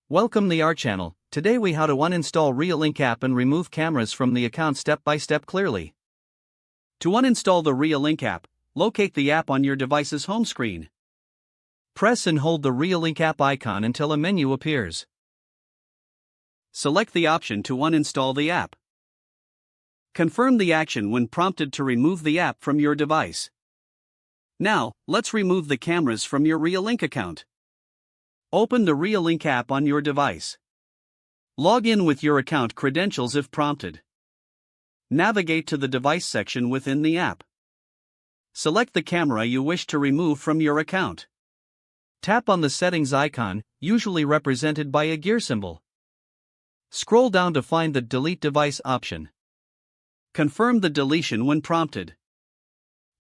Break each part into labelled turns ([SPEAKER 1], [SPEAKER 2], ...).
[SPEAKER 1] Welcome to our channel. Today we how to uninstall Reolink app and remove cameras from the account step by step clearly. To uninstall the Reolink app, locate the app on your device's home screen. Press and hold the Reolink app icon until a menu appears. Select the option to uninstall the app. Confirm the action when prompted to remove the app from your device. Now, let's remove the cameras from your Reolink account. Open the Reolink app on your device. Log in with your account credentials if prompted. Navigate to the device section within the app. Select the camera you wish to remove from your account. Tap on the settings icon, usually represented by a gear symbol. Scroll down to find the Delete Device option. Confirm the deletion when prompted.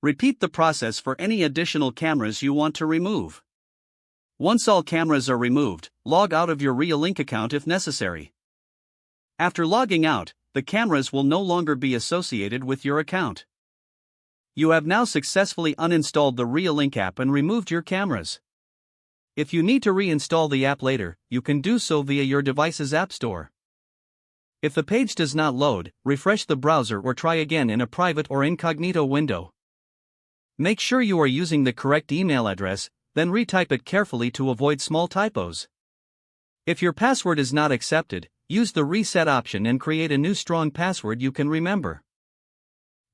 [SPEAKER 1] Repeat the process for any additional cameras you want to remove. Once all cameras are removed, log out of your Reolink account if necessary. After logging out, the cameras will no longer be associated with your account. You have now successfully uninstalled the Reolink app and removed your cameras. If you need to reinstall the app later, you can do so via your device's app store. If the page does not load, refresh the browser or try again in a private or incognito window. Make sure you are using the correct email address, then retype it carefully to avoid small typos. If your password is not accepted, use the reset option and create a new strong password you can remember.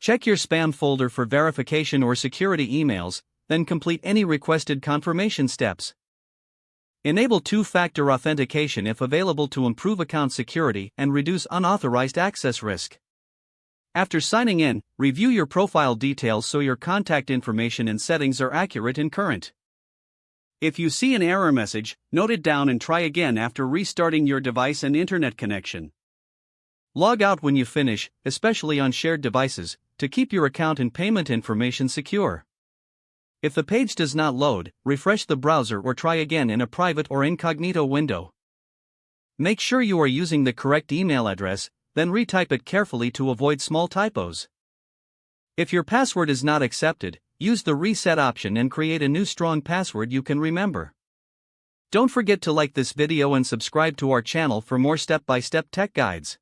[SPEAKER 1] Check your spam folder for verification or security emails, then complete any requested confirmation steps. Enable two-factor authentication if available to improve account security and reduce unauthorized access risk. After signing in, review your profile details so your contact information and settings are accurate and current. If you see an error message, note it down and try again after restarting your device and internet connection. Log out when you finish, especially on shared devices, to keep your account and payment information secure. If the page does not load, refresh the browser or try again in a private or incognito window. Make sure you are using the correct email address, then retype it carefully to avoid small typos. If your password is not accepted, use the reset option and create a new strong password you can remember. Don't forget to like this video and subscribe to our channel for more step-by-step tech guides.